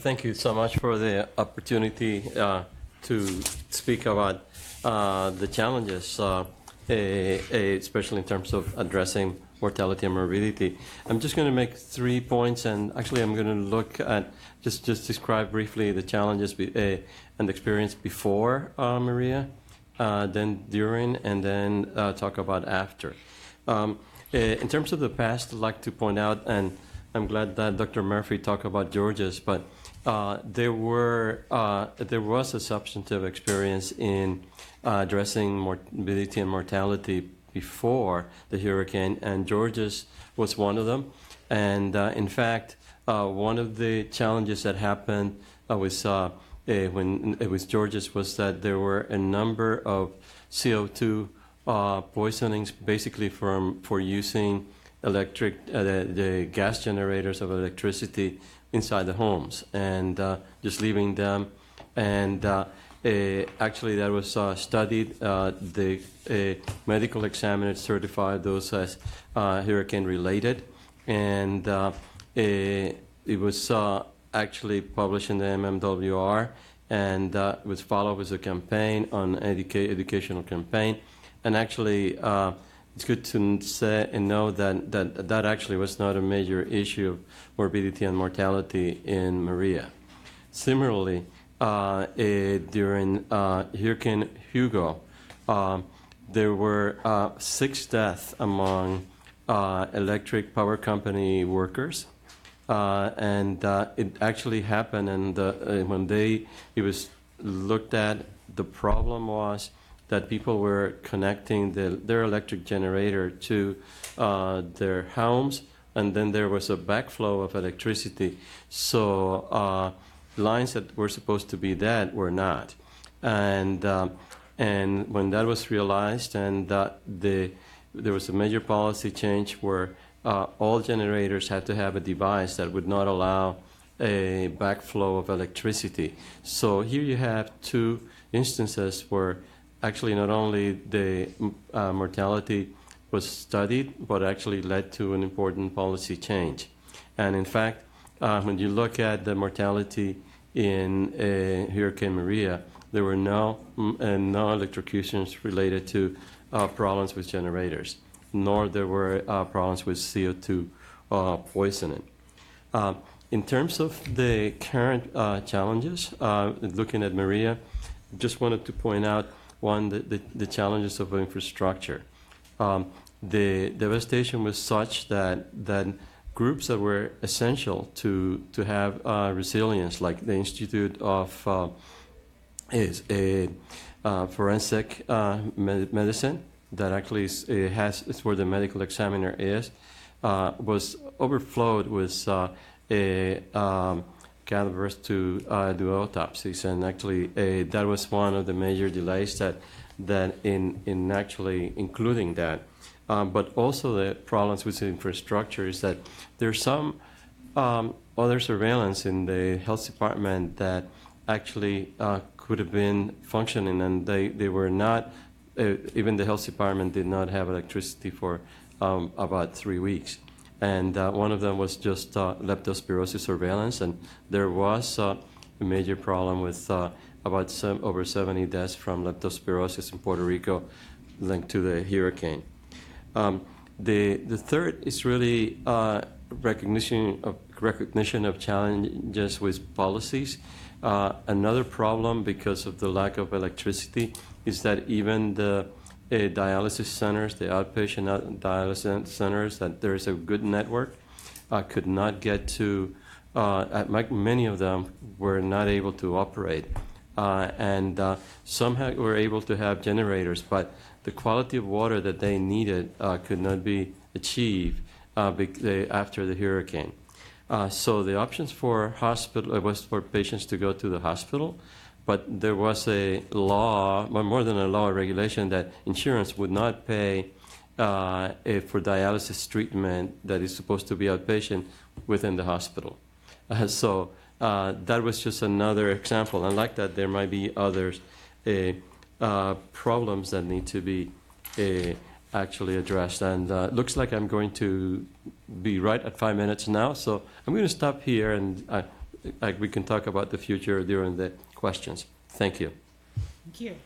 Thank you so much for the opportunity to speak about the challenges, especially in terms of addressing mortality and morbidity. I'm just going to make 3 points, and actually I'm going to look at, just describe briefly the challenges and the experience before Maria, then during, and then talk about after. In terms of the past, I'd like to point out, and I'm glad that Dr. Murphy talked about Georges, but there was a substantive experience in addressing morbidity and mortality before the hurricane, and Georges was one of them. And in fact, one of the challenges that happened when it was Georges was that there were a number of CO2 poisonings, basically for using the gas generators of electricity inside the homes and just leaving them. And actually that was studied. The medical examiner certified those as hurricane related, and it was actually published in the MMWR, and it was followed with a campaign on educational campaign. And actually it's good to say and know that actually was not a major issue of morbidity and mortality in Maria. Similarly, during Hurricane Hugo, there were 6 deaths among electric power company workers, and it actually happened. And when it was looked at, the problem was that people were connecting their electric generator to their homes, and then there was a backflow of electricity. So lines that were supposed to be dead were not. And when that was realized, and there was a major policy change where all generators had to have a device that would not allow a backflow of electricity. So here you have 2 instances where actually not only the mortality was studied, but actually led to an important policy change. And in fact, when you look at the mortality in Hurricane Maria, there were no electrocutions related to problems with generators, nor there were problems with CO2 poisoning. In terms of the current challenges, looking at Maria, just wanted to point out the challenges of infrastructure. The devastation was such that groups that were essential to have resilience, like the Institute of Forensic Medicine, that actually is where the medical examiner is, was overflowed with cadavers to do autopsies, and actually that was one of the major delays that in actually including that. But also the problems with the infrastructure is that there's some other surveillance in the health department that actually could have been functioning, and they were not. Even the health department did not have electricity for about 3 weeks. And one of them was just leptospirosis surveillance, and there was a major problem with over 70 deaths from leptospirosis in Puerto Rico linked to the hurricane. The third is really recognition of challenges with policies. Another problem, because of the lack of electricity, is that even the dialysis centers, the outpatient dialysis centers, that there is a good network, could not get to, many of them were not able to operate. And some were able to have generators, but the quality of water that they needed could not be achieved after the hurricane. So the options for hospital was for patients to go to the hospital, but there was a law, more than a law, a regulation that insurance would not pay for dialysis treatment that is supposed to be outpatient within the hospital. So that was just another example. And like that, there might be others problems that need to be actually addressed. And looks like I'm going to be right at 5 minutes now, so I'm going to stop here and we can talk about the future during the questions. Thank you. Thank you.